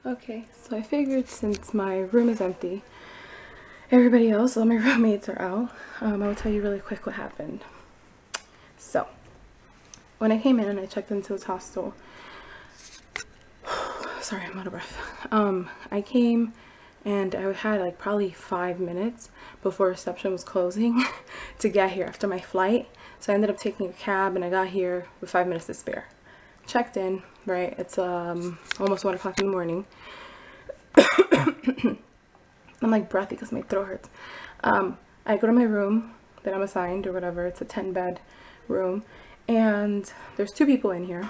Okay, so I figured since my room is empty, everybody else, all my roommates are out, I will tell you really quick what happened. So, when I came in and I checked into this hostel, sorry, I'm out of breath. I came and I had like probably 5 minutes before reception was closing to get here after my flight. So I ended up taking a cab and I got here with 5 minutes to spare. Checked in, right? It's almost 1 o'clock in the morning. I'm like breathy because my throat hurts. I go to my room that I'm assigned or whatever. It's a 10-bed room. And there's 2 people in here,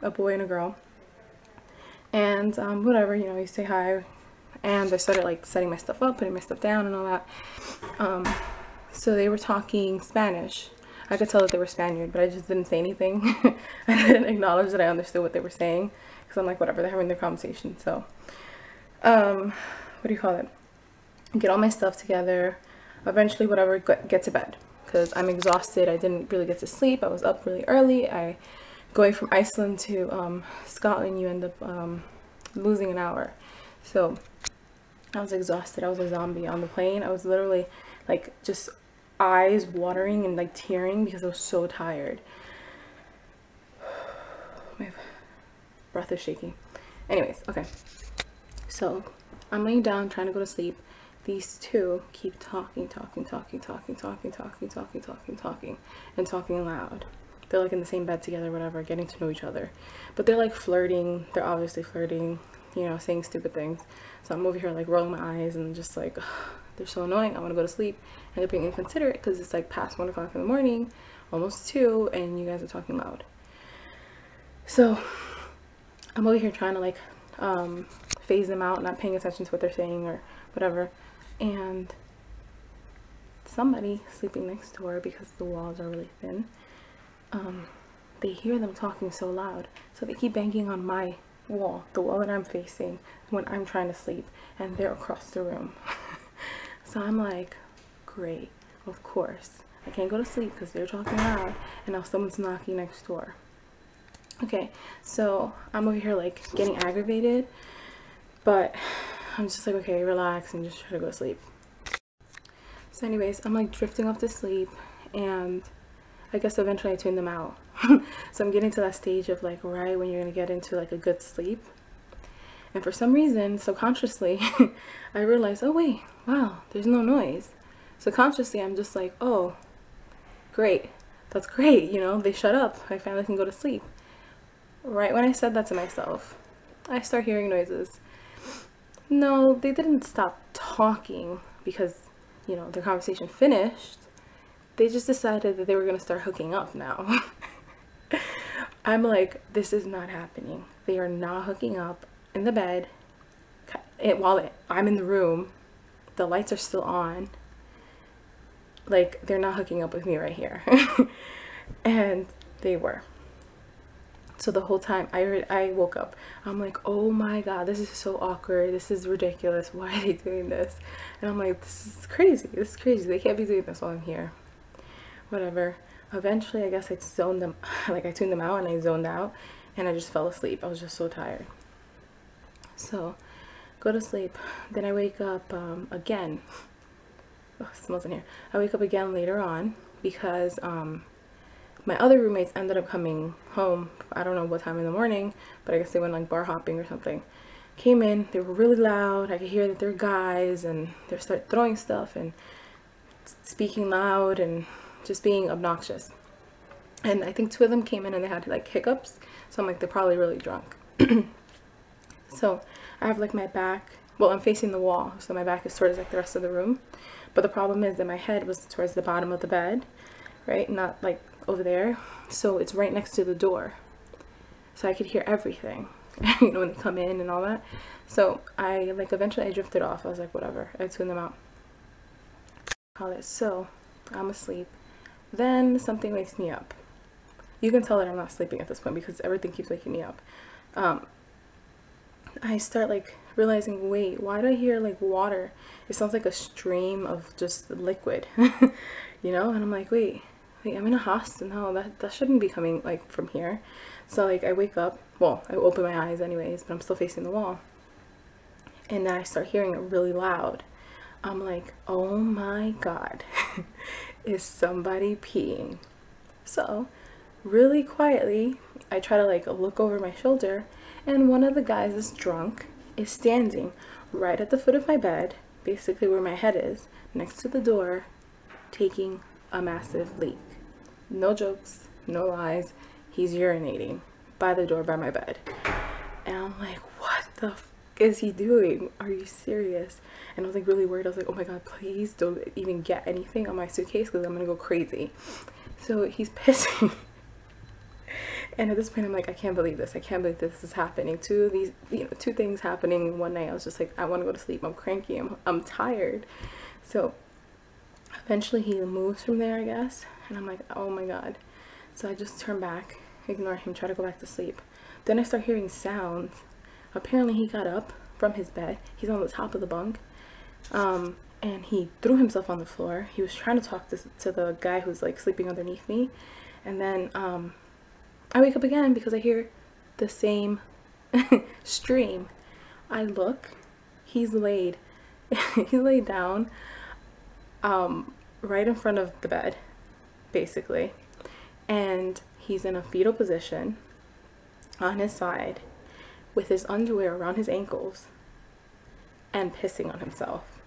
a boy and a girl. And whatever, you know, you say hi. And I started like setting my stuff up, putting my stuff down and all that. So they were talking Spanish. I could tell that they were Spaniard, but I just didn't say anything. I didn't acknowledge that I understood what they were saying. Because I'm like, whatever, they're having their conversation. So, what do you call it? Get all my stuff together. Eventually, whatever, get to bed. Because I'm exhausted. I didn't really get to sleep. I was up really early. Going from Iceland to Scotland, you end up losing an hour. So, I was exhausted. I was a zombie on the plane. I was literally like just eyes watering and like tearing because I was so tired. My breath is shaking. Anyways, okay. So I'm laying down trying to go to sleep. These 2 keep talking and talking loud. They're like in the same bed together, whatever, getting to know each other. But they're like flirting. They're obviously flirting, you know, saying stupid things. So I'm over here like rolling my eyes and just like, ugh, they're so annoying. I want to go to sleep. And they're being inconsiderate because it's like past 1 o'clock in the morning, almost 2, and you guys are talking loud. So I'm over here trying to like phase them out, not paying attention to what they're saying or whatever. And somebody sleeping next door, because the walls are really thin, they hear them talking so loud, so they keep banging on my wall, the wall that I'm facing when I'm trying to sleep, and they're across the room. So I'm like, great, of course I can't go to sleep because they're talking loud and now someone's knocking next door. Okay, so I'm over here like getting aggravated, but I'm just like, okay, relax and just try to go to sleep. So anyways, I'm like drifting off to sleep, and I guess eventually I tune them out. So I'm getting to that stage of like right when you're gonna get into like a good sleep, and for some reason subconsciously I realized, oh wait, wow, there's no noise. So consciously I'm just like, oh great, that's great, you know, they shut up, I finally can go to sleep. Right when I said that to myself, I start hearing noises. No, they didn't stop talking because, you know, their conversation finished. They just decided that they were gonna start hooking up now. I'm like, this is not happening. They are not hooking up in the bed while I'm in the room. The lights are still on. Like, they're not hooking up with me right here. And they were. So the whole time I woke up, I'm like, oh my god, this is so awkward, this is ridiculous, why are they doing this? And I'm like, this is crazy, they can't be doing this while I'm here. Whatever. Eventually I guess I zoned them, like I tuned them out and I zoned out and I just fell asleep. I was just so tired. So go to sleep, then I wake up again. Oh, it smells in here. I wake up again later on because my other roommates ended up coming home. I don't know what time in the morning, but I guess they went like bar hopping or something. Came in, they were really loud. I could hear that they're guys and they start throwing stuff and speaking loud and just being obnoxious. And I think 2 of them came in and they had like hiccups. So I'm like, they're probably really drunk. So I have like my back, well, I'm facing the wall. So my back is towards like the rest of the room. But the problem is that my head was towards the bottom of the bed, right? Not like over there. So it's right next to the door. So I could hear everything, you know, when they come in and all that. So I like eventually I drifted off. I was like, whatever, I tuned them out. So I'm asleep. Then something wakes me up. You can tell that I'm not sleeping at this point because everything keeps waking me up. I start like realizing, wait, why do I hear like water? It sounds like a stream of just liquid, you know? And I'm like, wait, I'm in a hostel. No, that shouldn't be coming like from here. So like I wake up, well, I open my eyes anyways, but I'm still facing the wall. and then I start hearing it really loud. I'm like, oh my god, is somebody peeing? So really quietly I try to like look over my shoulder, and one of the guys is drunk, is standing right at the foot of my bed, basically where my head is, next to the door, taking a massive leak. No jokes, no lies, he's urinating by the door by my bed. And I'm like, what the f is he doing? Are you serious? And I was like really worried. I was like, oh my god, please don't even get anything on my suitcase because I'm gonna go crazy. So he's pissing. And at this point I'm like, I can't believe this. I can't believe this is happening. Two things happening in one night. I was just like, I want to go to sleep. I'm cranky. I'm tired. So eventually he moves from there, I guess. And I'm like, oh my god. So I just turn back, ignore him, try to go back to sleep. Then I start hearing sounds. Apparently he got up from his bed. He's on the top of the bunk. And he threw himself on the floor. He was trying to talk to the guy who's like sleeping underneath me. And then I wake up again because I hear the same stream. I look, he's laid down right in front of the bed, basically, and he's in a fetal position on his side with his underwear around his ankles and pissing on himself.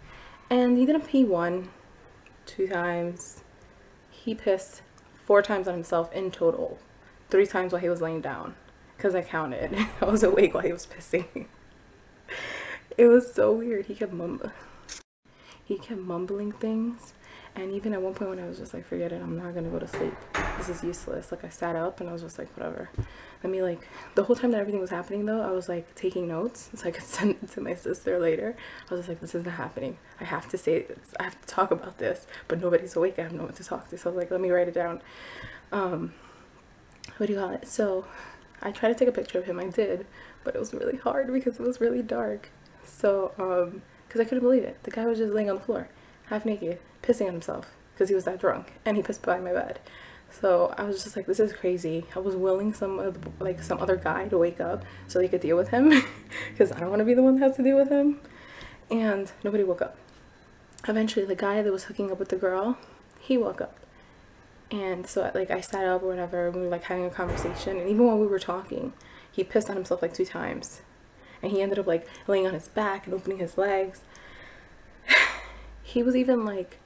And he didn't pee 1, 2 times. He pissed 4 times on himself in total. 3 times while he was laying down, because I counted. I was awake while he was pissing. It was so weird. He kept mumbling things, and even at one point when I was just like, forget it, I'm not gonna go to sleep, this is useless. Like I sat up and I was just like, whatever, let me, like, the whole time that everything was happening though, I was like taking notes so I could send it to my sister later. I was just like, this isn't happening, I have to say this, I have to talk about this, but nobody's awake, I have no one to talk to. So I was like, let me write it down. What do you call it? So I tried to take a picture of him. I did, but it was really hard because it was really dark. So because I couldn't believe it, the guy was just laying on the floor half naked pissing on himself because he was that drunk, and he pissed by my bed. So I was just like, this is crazy. I was willing some other guy to wake up so they could deal with him because I don't want to be the one that has to deal with him. And nobody woke up. Eventually the guy that was hooking up with the girl, he woke up. And so like I sat up or whatever, and we were like having a conversation, and even while we were talking, he pissed on himself like 2 times. And he ended up like laying on his back and opening his legs. He was even like,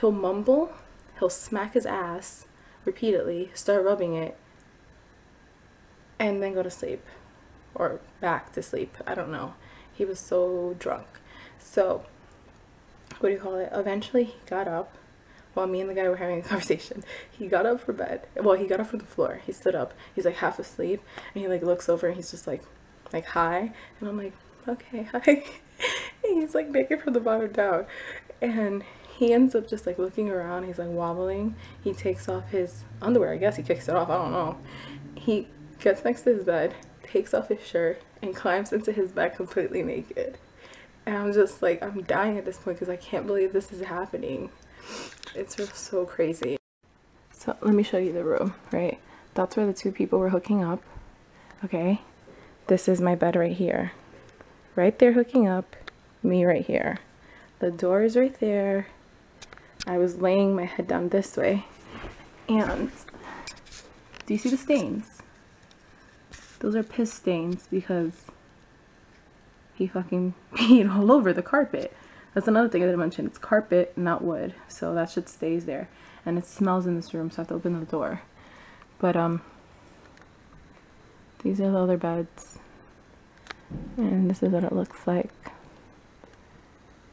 he'll mumble, he'll smack his ass repeatedly, start rubbing it, and then go to sleep. Or back to sleep, I don't know. He was so drunk. So, what do you call it? Eventually he got up. While me and the guy were having a conversation, he got up for bed. Well, he got up from the floor. He stood up. He's like half asleep, and he like looks over and he's just like hi. And I'm like, okay, hi. And he's like naked from the bottom down. And he ends up just like looking around. He's like wobbling. He takes off his underwear. I guess he kicks it off. I don't know. He gets next to his bed, takes off his shirt, and climbs into his bed completely naked. And I'm just like, I'm dying at this point because I can't believe this is happening. It's just so crazy. So let me show you the room, right? That's where the 2 people were hooking up. Okay, this is my bed right here. Right there hooking up, me right here. The door is right there. I was laying my head down this way. And do you see the stains? Those are piss stains because he fucking peed all over the carpet. That's another thing I didn't mention. It's carpet, not wood. So that shit stays there. And it smells in this room, so I have to open the door. But, these are the other beds. And this is what it looks like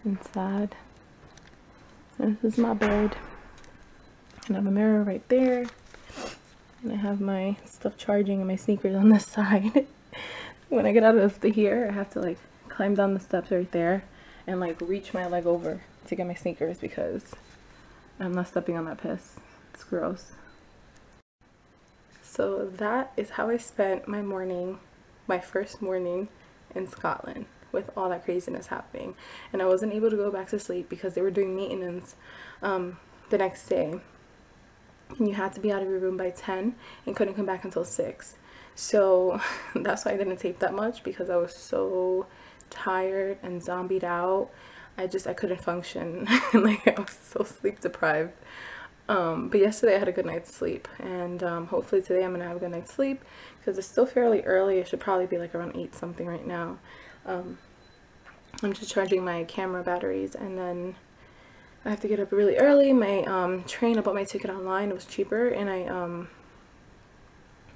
inside. And this is my bed. And I have a mirror right there. And I have my stuff charging and my sneakers on this side. When I get out of here, I have to like climb down the steps right there and like reach my leg over to get my sneakers because I'm not stepping on that piss. It's gross. So that is how I spent my morning, my first morning in Scotland with all that craziness happening. And I wasn't able to go back to sleep because they were doing maintenance the next day. And you had to be out of your room by 10 and couldn't come back until 6. So that's why I didn't tape that much, because I was so tired and zombied out. I couldn't function. Like, I was so sleep deprived. But yesterday I had a good night's sleep, and hopefully today I'm gonna have a good night's sleep, because it's still fairly early. It should probably be like around 8 something right now. I'm just charging my camera batteries, and then I have to get up really early. My train, I bought my ticket online. It was cheaper, and I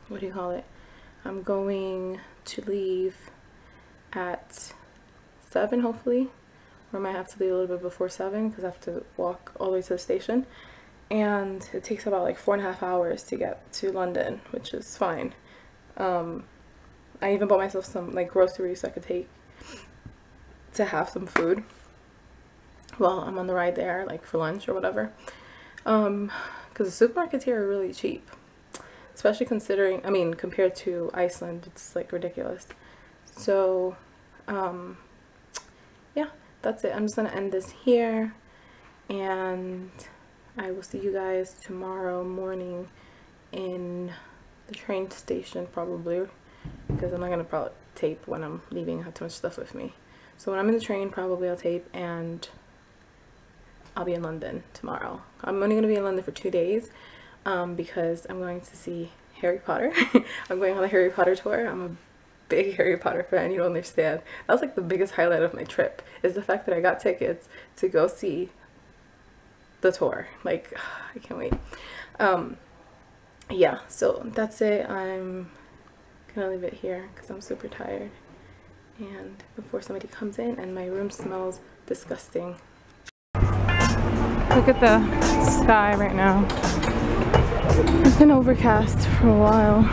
what do you call it? I'm going to leave at 7 hopefully, or I might have to leave a little bit before 7 because I have to walk all the way to the station, and it takes about like 4.5 hours to get to London, which is fine. I even bought myself some like groceries so I could take to have some food while I'm on the ride there, like for lunch or whatever, because the supermarkets here are really cheap, especially considering, I mean, compared to Iceland, it's like ridiculous. So yeah, that's it. I'm just gonna end this here, and I will see you guys tomorrow morning in the train station probably, because I'm not gonna probably tape when I'm leaving. I have too much stuff with me. So when I'm in the train, probably I'll tape, and I'll be in London tomorrow. I'm only going to be in London for 2 days because I'm going to see Harry Potter. I'm going on the Harry Potter tour. I'm a big Harry Potter fan, you don't understand. That was like the biggest highlight of my trip, is the fact that I got tickets to go see the tour. Like, I can't wait. Yeah, so that's it. I'm gonna leave it here because I'm super tired, and before somebody comes in, and my room smells disgusting. Look at the sky right now. It's been overcast for a while.